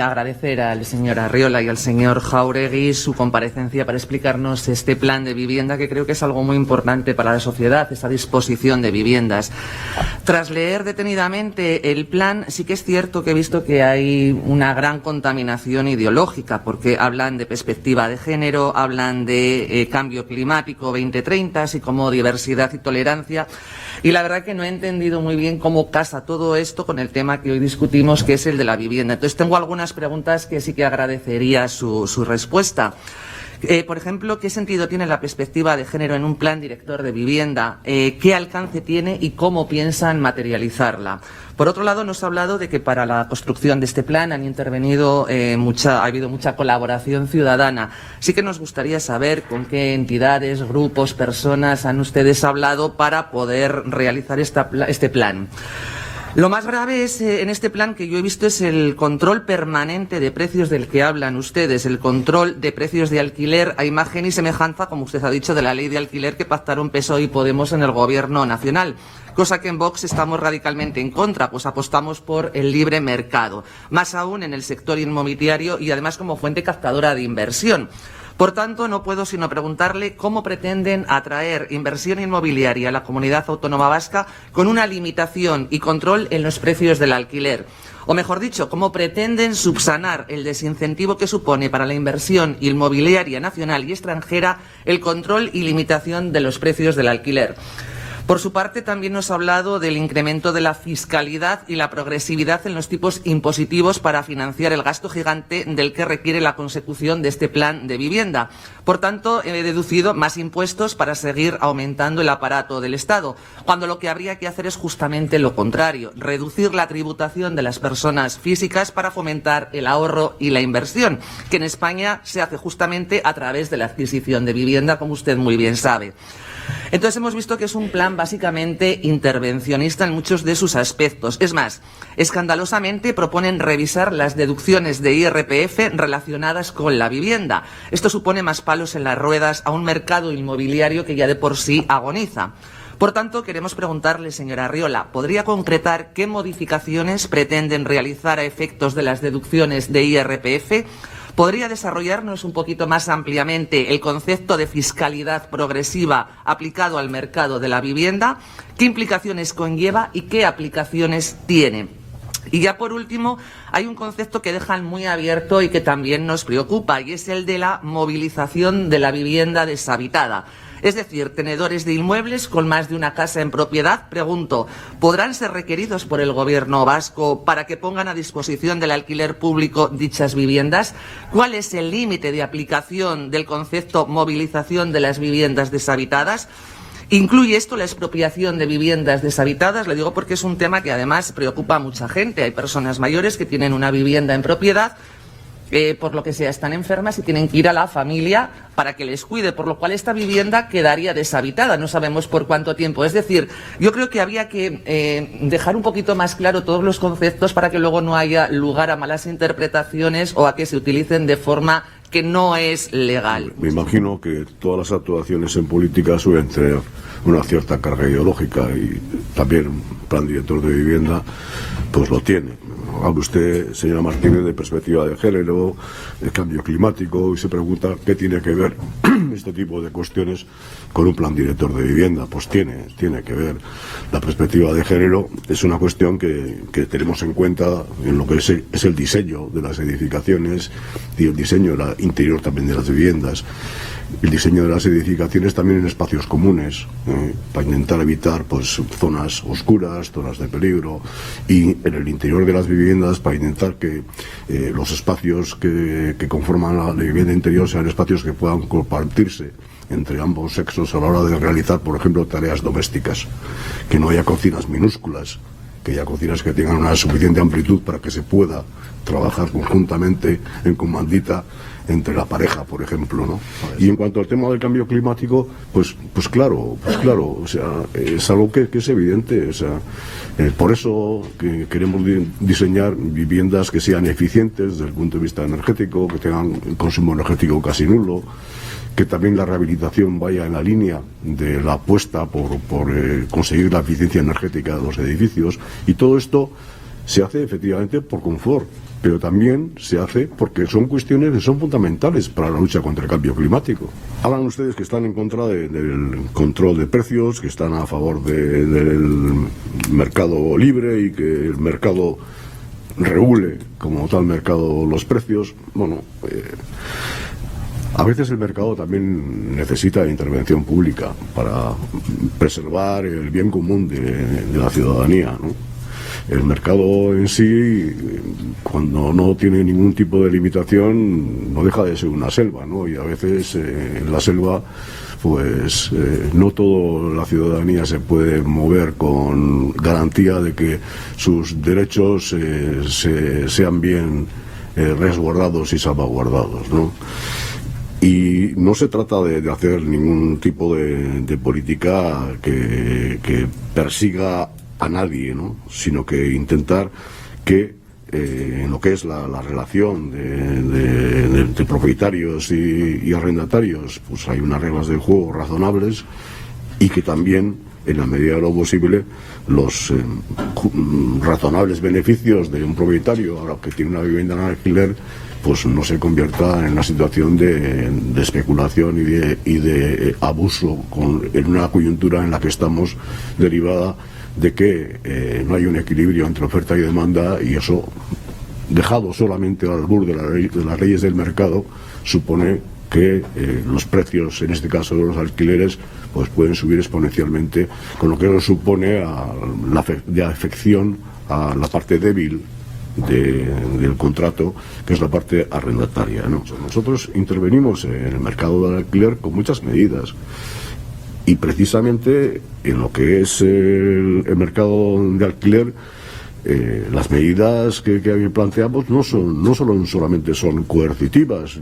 Agradecer al señor Arriola y al señor Jáuregui su comparecencia para explicarnos este plan de vivienda, que creo que es algo muy importante para la sociedad, esa disposición de viviendas. Tras leer detenidamente el plan, sí que es cierto que he visto que hay una gran contaminación ideológica, porque hablan de perspectiva de género, hablan de cambio climático 2030, así como diversidad y tolerancia, y la verdad que no he entendido muy bien cómo casa todo esto con el tema que hoy discutimos, que es el de la vivienda. Entonces tengo algunas preguntas que sí que agradecería su respuesta. Por ejemplo, ¿qué sentido tiene la perspectiva de género en un plan director de vivienda? ¿Qué alcance tiene y cómo piensan materializarla? Por otro lado, nos ha hablado de que para la construcción de este plan han intervenido ha habido mucha colaboración ciudadana. Sí que nos gustaría saber con qué entidades, grupos, personas han ustedes hablado para poder realizar este plan. Lo más grave es en este plan que yo he visto es el control permanente de precios del que hablan ustedes, el control de precios de alquiler a imagen y semejanza, como usted ha dicho, de la ley de alquiler que pactaron PSOE y Podemos en el Gobierno nacional. Cosa que en Vox estamos radicalmente en contra, pues apostamos por el libre mercado, más aún en el sector inmobiliario y además como fuente captadora de inversión. Por tanto, no puedo sino preguntarle cómo pretenden atraer inversión inmobiliaria a la comunidad autónoma vasca con una limitación y control en los precios del alquiler. O mejor dicho, cómo pretenden subsanar el desincentivo que supone para la inversión inmobiliaria nacional y extranjera el control y limitación de los precios del alquiler. Por su parte, también nos ha hablado del incremento de la fiscalidad y la progresividad en los tipos impositivos para financiar el gasto gigante del que requiere la consecución de este plan de vivienda. Por tanto, he deducido más impuestos para seguir aumentando el aparato del Estado, cuando lo que habría que hacer es justamente lo contrario, reducir la tributación de las personas físicas para fomentar el ahorro y la inversión, que en España se hace justamente a través de la adquisición de vivienda, como usted muy bien sabe. Entonces hemos visto que es un plan básicamente intervencionista en muchos de sus aspectos. Es más, escandalosamente proponen revisar las deducciones de IRPF relacionadas con la vivienda. Esto supone más palos en las ruedas a un mercado inmobiliario que ya de por sí agoniza. Por tanto, queremos preguntarle, señora Arriola, ¿podría concretar qué modificaciones pretenden realizar a efectos de las deducciones de IRPF? ¿Podría desarrollarnos un poquito más ampliamente el concepto de fiscalidad progresiva aplicado al mercado de la vivienda? ¿Qué implicaciones conlleva y qué aplicaciones tiene? Y ya por último, hay un concepto que dejan muy abierto y que también nos preocupa, y es el de la movilización de la vivienda deshabitada. Es decir, tenedores de inmuebles con más de una casa en propiedad, pregunto, ¿podrán ser requeridos por el Gobierno vasco para que pongan a disposición del alquiler público dichas viviendas? ¿Cuál es el límite de aplicación del concepto movilización de las viviendas deshabitadas? ¿Incluye esto la expropiación de viviendas deshabitadas? Le digo porque es un tema que además preocupa a mucha gente. Hay personas mayores que tienen una vivienda en propiedad, por lo que sea, están enfermas y tienen que ir a la familia para que les cuide, por lo cual esta vivienda quedaría deshabitada, no sabemos por cuánto tiempo. Es decir, yo creo que habría que dejar un poquito más claro todos los conceptos para que luego no haya lugar a malas interpretaciones o a que se utilicen de forma que no es legal. Me imagino que todas las actuaciones en política suelen tener una cierta carga ideológica y también un plan director de vivienda pues lo tiene. Habla usted, señora Martínez, de perspectiva de género, de cambio climático, y se pregunta qué tiene que ver este tipo de cuestiones con un plan director de vivienda. Pues tiene que ver. La perspectiva de género es una cuestión que tenemos en cuenta en lo que es el diseño de las edificaciones y el diseño interior también de las viviendas. El diseño de las edificaciones también en espacios comunes, para intentar evitar pues zonas oscuras, zonas de peligro, y en el interior de las viviendas para intentar que los espacios que conforman la vivienda interior sean espacios que puedan compartirse entre ambos sexos a la hora de realizar, por ejemplo, tareas domésticas, que no haya cocinas minúsculas, que haya cocinas que tengan una suficiente amplitud para que se pueda trabajar conjuntamente en comandita entre la pareja, por ejemplo, ¿no? Y en cuanto al tema del cambio climático, pues claro, o sea, es algo que es evidente, o sea, por eso que queremos diseñar viviendas que sean eficientes desde el punto de vista energético, que tengan un consumo energético casi nulo, que también la rehabilitación vaya en la línea de la apuesta por conseguir la eficiencia energética de los edificios, y todo esto se hace efectivamente por confort. pero también se hace porque son cuestiones que son fundamentales para la lucha contra el cambio climático. Hablan ustedes que están en contra del control de precios, que están a favor del mercado libre y que el mercado regule como tal mercado los precios. Bueno, a veces el mercado también necesita intervención pública para preservar el bien común de la ciudadanía, ¿no? El mercado en sí, cuando no tiene ningún tipo de limitación, no deja de ser una selva, ¿no? Y a veces en la selva, pues no toda la ciudadanía se puede mover con garantía de que sus derechos sean bien resguardados y salvaguardados, ¿no? Y no se trata de hacer ningún tipo de política que persiga a nadie, ¿no? Sino que intentar que en lo que es la relación de propietarios y arrendatarios, pues hay unas reglas del juego razonables y que también, en la medida de lo posible, los razonables beneficios de un propietario ahora que tiene una vivienda en alquiler, pues no se convierta en una situación de especulación y de abuso en una coyuntura en la que estamos derivada de que no hay un equilibrio entre oferta y demanda, y eso, dejado solamente al albur de las leyes del mercado, supone que los precios, en este caso de los alquileres, pues pueden subir exponencialmente, con lo que eso supone de afección a la parte débil del contrato, que es la parte arrendataria, ¿no? Nosotros intervenimos en el mercado del alquiler con muchas medidas. Y precisamente en lo que es el mercado de alquiler, las medidas que planteamos no solamente son coercitivas,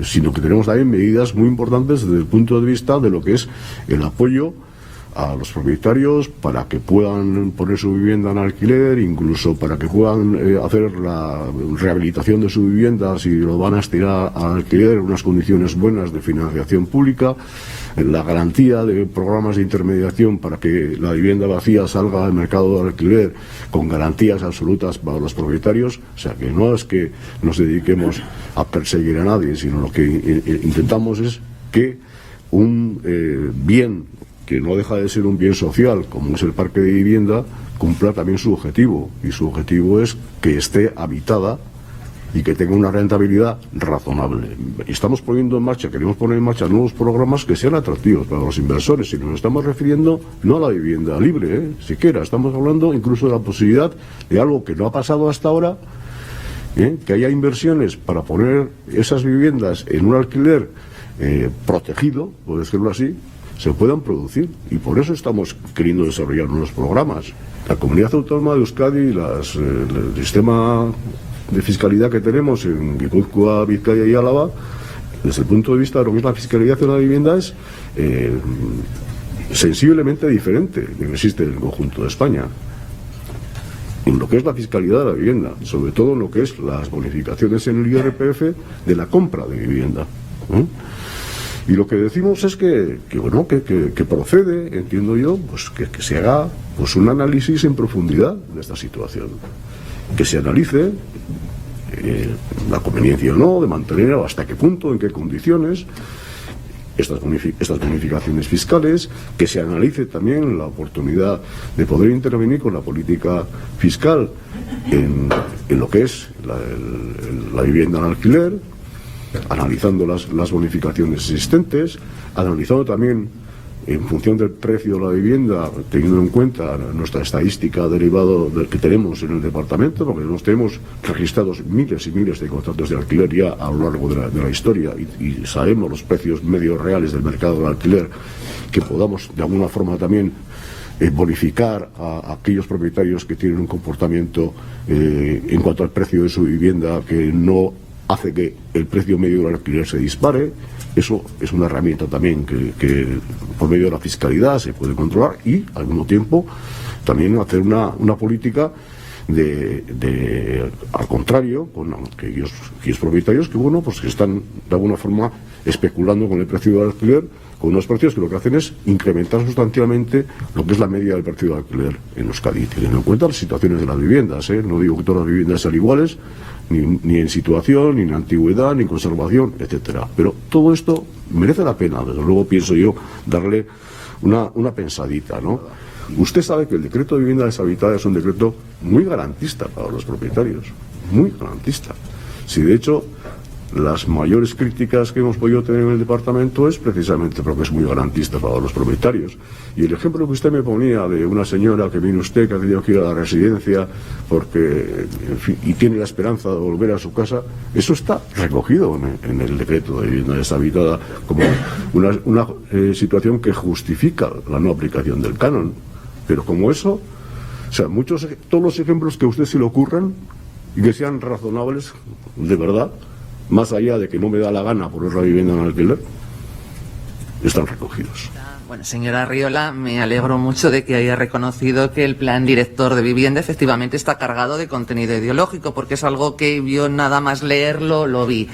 sino que tenemos también medidas muy importantes desde el punto de vista de lo que es el apoyo a los propietarios para que puedan poner su vivienda en alquiler, incluso para que puedan hacer la rehabilitación de su vivienda si lo van a estirar al alquiler en unas condiciones buenas de financiación pública, la garantía de programas de intermediación para que la vivienda vacía salga al mercado de alquiler con garantías absolutas para los propietarios. O sea, que no es que nos dediquemos a perseguir a nadie, sino lo que intentamos es que un bien que no deja de ser un bien social, como es el parque de vivienda, cumpla también su objetivo, y su objetivo es que esté habitada y que tenga una rentabilidad razonable. Y estamos poniendo en marcha, queremos poner en marcha nuevos programas que sean atractivos para los inversores, y nos estamos refiriendo no a la vivienda libre, siquiera, estamos hablando incluso de la posibilidad de algo que no ha pasado hasta ahora, que haya inversiones para poner esas viviendas en un alquiler protegido, por decirlo así, se puedan producir, y por eso estamos queriendo desarrollar nuevos programas. La Comunidad Autónoma de Euskadi, el sistema de fiscalidad que tenemos en Guipúzcoa, Vizcaya y Álava, desde el punto de vista de lo que es la fiscalidad de la vivienda, es sensiblemente diferente de lo que existe en el conjunto de España. En lo que es la fiscalidad de la vivienda, sobre todo en lo que es las bonificaciones en el IRPF de la compra de vivienda. Y lo que decimos es que procede, entiendo yo, pues que se haga pues un análisis en profundidad de esta situación, que se analice la conveniencia o no de mantener, hasta qué punto, en qué condiciones estas bonificaciones fiscales, que se analice también la oportunidad de poder intervenir con la política fiscal en lo que es la vivienda en alquiler, analizando las bonificaciones existentes, analizando también en función del precio de la vivienda, teniendo en cuenta nuestra estadística derivado del que tenemos en el departamento, porque nos tenemos registrados miles y miles de contratos de alquiler ya a lo largo de la historia, y sabemos los precios medios reales del mercado del alquiler, que podamos de alguna forma también bonificar a aquellos propietarios que tienen un comportamiento en cuanto al precio de su vivienda que no hace que el precio medio del alquiler se dispare. Eso es una herramienta también que por medio de la fiscalidad se puede controlar, y al mismo tiempo también hacer una política al contrario, con aquellos propietarios que, bueno, pues que están de alguna forma especulando con el precio del alquiler, con unos precios que lo que hacen es incrementar sustancialmente lo que es la media del precio del alquiler en Euskadi, teniendo en cuenta las situaciones de las viviendas, ¿eh? No digo que todas las viviendas sean iguales, ni en situación, ni en antigüedad, ni en conservación, etcétera. Pero todo esto merece la pena, desde luego pienso yo, darle una pensadita, ¿no? Usted sabe que el decreto de vivienda deshabitada es un decreto muy garantista para los propietarios, muy garantista. Si de hecho las mayores críticas que hemos podido tener en el departamento es precisamente porque es muy garantista para los propietarios. Y el ejemplo que usted me ponía de una señora que viene usted, que ha tenido que ir a la residencia porque, en fin, y tiene la esperanza de volver a su casa, eso está recogido en el decreto de vivienda deshabitada como una situación que justifica la no aplicación del canon. Pero como eso, o sea, todos los ejemplos que a usted se le ocurran y que sean razonables, de verdad, más allá de que no me da la gana poner la vivienda en alquiler, están recogidos. Bueno, señora Arriola, me alegro mucho de que haya reconocido que el plan director de vivienda efectivamente está cargado de contenido ideológico, porque es algo que yo nada más leerlo lo vi.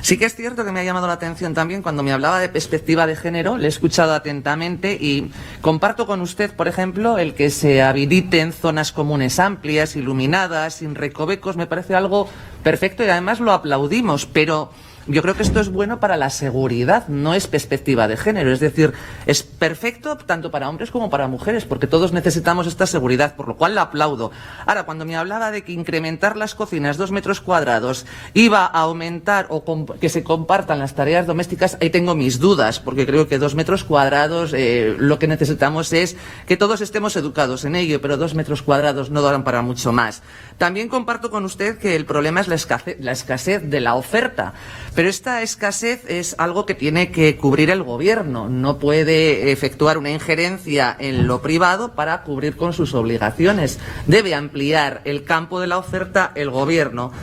Sí que es cierto que me ha llamado la atención también cuando me hablaba de perspectiva de género, le he escuchado atentamente y comparto con usted, por ejemplo, el que se habiliten zonas comunes amplias, iluminadas, sin recovecos, me parece algo perfecto y además lo aplaudimos, pero yo creo que esto es bueno para la seguridad, no es perspectiva de género, es decir, es perfecto tanto para hombres como para mujeres, porque todos necesitamos esta seguridad, por lo cual la aplaudo. Ahora, cuando me hablaba de que incrementar las cocinas 2 metros cuadrados iba a aumentar o que se compartan las tareas domésticas, ahí tengo mis dudas, porque creo que 2 metros cuadrados lo que necesitamos es que todos estemos educados en ello, pero 2 metros cuadrados no darán para mucho más. También comparto con usted que el problema es la escasez de la oferta. Pero esta escasez es algo que tiene que cubrir el gobierno. No puede efectuar una injerencia en lo privado para cubrir con sus obligaciones. Debe ampliar el campo de la oferta el gobierno.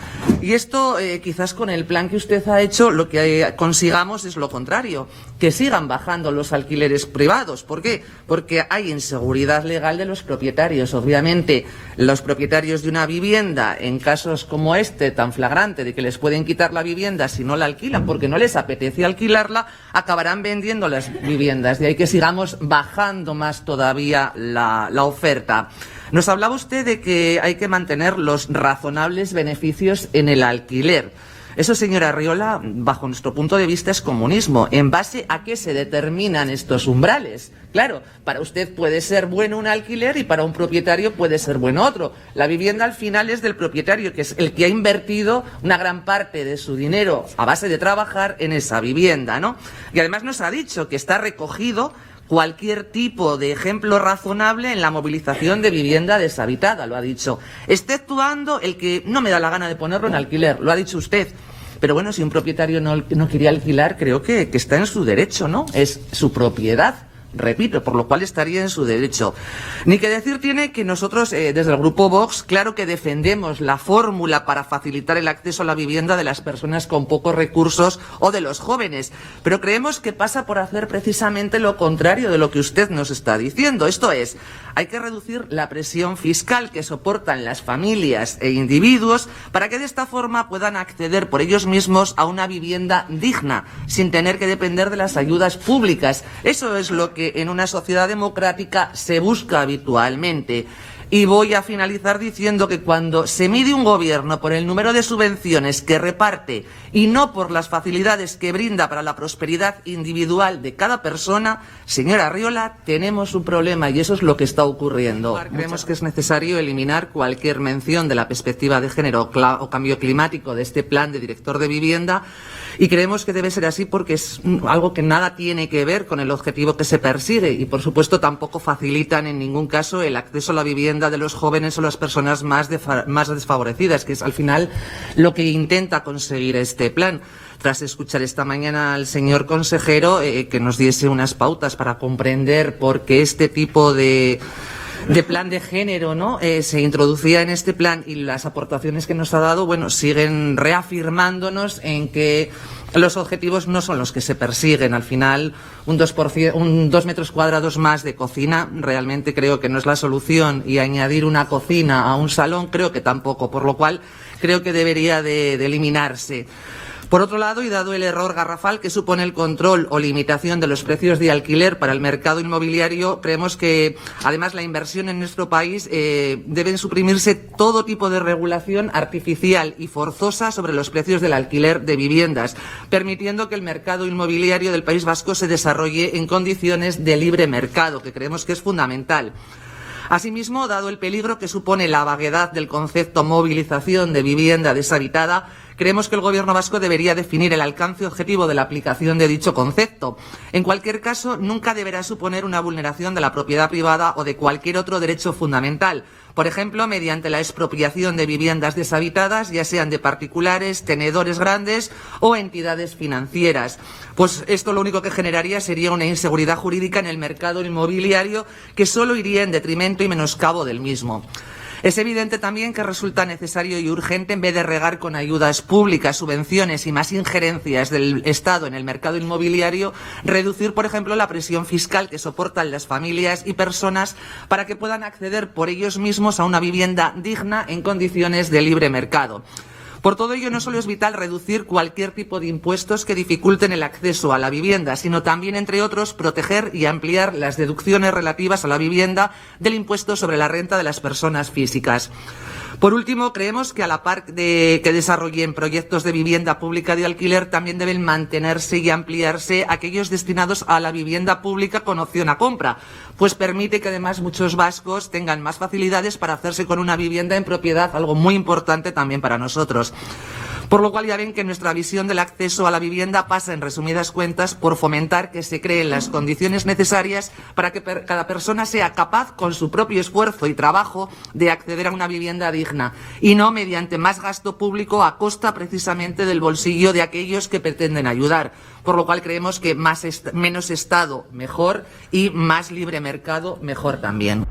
Y esto, quizás con el plan que usted ha hecho, lo que consigamos es lo contrario, que sigan bajando los alquileres privados. ¿Por qué? Porque hay inseguridad legal de los propietarios. Obviamente, los propietarios de una vivienda, en casos como este tan flagrante de que les pueden quitar la vivienda si no la alquilan porque no les apetece alquilarla, acabarán vendiendo las viviendas. De ahí que sigamos bajando más todavía la oferta. Nos hablaba usted de que hay que mantener los razonables beneficios en el alquiler. Eso, señora Arriola, bajo nuestro punto de vista es comunismo. ¿En base a qué se determinan estos umbrales? Claro, para usted puede ser bueno un alquiler y para un propietario puede ser bueno otro. La vivienda al final es del propietario, que es el que ha invertido una gran parte de su dinero a base de trabajar en esa vivienda, ¿no? Y además nos ha dicho que está recogido cualquier tipo de ejemplo razonable en la movilización de vivienda deshabitada, lo ha dicho. Exceptuando el que no me da la gana de ponerlo en alquiler, lo ha dicho usted. Pero bueno, si un propietario no quería alquilar, creo que está en su derecho, ¿no? Es su propiedad. Repito, por lo cual estaría en su derecho. Ni que decir tiene que nosotros, desde el Grupo Vox, claro que defendemos la fórmula para facilitar el acceso a la vivienda de las personas con pocos recursos o de los jóvenes, pero creemos que pasa por hacer precisamente lo contrario de lo que usted nos está diciendo. Esto es, hay que reducir la presión fiscal que soportan las familias e individuos para que de esta forma puedan acceder por ellos mismos a una vivienda digna, sin tener que depender de las ayudas públicas. Eso es lo que en una sociedad democrática se busca habitualmente. Y voy a finalizar diciendo que cuando se mide un gobierno por el número de subvenciones que reparte y no por las facilidades que brinda para la prosperidad individual de cada persona, señora Arriola, tenemos un problema y eso es lo que está ocurriendo. Creemos que es necesario eliminar cualquier mención de la perspectiva de género o cambio climático de este plan de director de vivienda y creemos que debe ser así porque es algo que nada tiene que ver con el objetivo que se persigue y por supuesto tampoco facilitan en ningún caso el acceso a la vivienda de los jóvenes o las personas más desfavorecidas, que es al final lo que intenta conseguir este plan. Tras escuchar esta mañana al señor consejero que nos diese unas pautas para comprender por qué este tipo de plan de género, ¿no? Se introducía en este plan y las aportaciones que nos ha dado, bueno, siguen reafirmándonos en que los objetivos no son los que se persiguen. Al final, un 2 metros cuadrados más de cocina realmente creo que no es la solución y añadir una cocina a un salón creo que tampoco, por lo cual creo que debería de eliminarse. Por otro lado, y dado el error garrafal que supone el control o limitación de los precios de alquiler para el mercado inmobiliario, creemos que además la inversión en nuestro país deben suprimirse todo tipo de regulación artificial y forzosa sobre los precios del alquiler de viviendas, permitiendo que el mercado inmobiliario del País Vasco se desarrolle en condiciones de libre mercado, que creemos que es fundamental. Asimismo, dado el peligro que supone la vaguedad del concepto movilización de vivienda deshabitada, creemos que el Gobierno vasco debería definir el alcance objetivo de la aplicación de dicho concepto. En cualquier caso, nunca deberá suponer una vulneración de la propiedad privada o de cualquier otro derecho fundamental. Por ejemplo, mediante la expropiación de viviendas deshabitadas, ya sean de particulares, tenedores grandes o entidades financieras. Pues esto lo único que generaría sería una inseguridad jurídica en el mercado inmobiliario que solo iría en detrimento y menoscabo del mismo. Es evidente también que resulta necesario y urgente, en vez de regar con ayudas públicas, subvenciones y más injerencias del Estado en el mercado inmobiliario, reducir, por ejemplo, la presión fiscal que soportan las familias y personas para que puedan acceder por ellos mismos a una vivienda digna en condiciones de libre mercado. Por todo ello, no solo es vital reducir cualquier tipo de impuestos que dificulten el acceso a la vivienda, sino también, entre otros, proteger y ampliar las deducciones relativas a la vivienda del impuesto sobre la renta de las personas físicas. Por último, creemos que a la par de que desarrollen proyectos de vivienda pública de alquiler, también deben mantenerse y ampliarse aquellos destinados a la vivienda pública con opción a compra, pues permite que además muchos vascos tengan más facilidades para hacerse con una vivienda en propiedad, algo muy importante también para nosotros. Por lo cual ya ven que nuestra visión del acceso a la vivienda pasa, en resumidas cuentas, por fomentar que se creen las condiciones necesarias para que cada persona sea capaz, con su propio esfuerzo y trabajo, de acceder a una vivienda digna, y no mediante más gasto público a costa precisamente del bolsillo de aquellos que pretenden ayudar. Por lo cual creemos que menos Estado mejor y más libre mercado mejor también.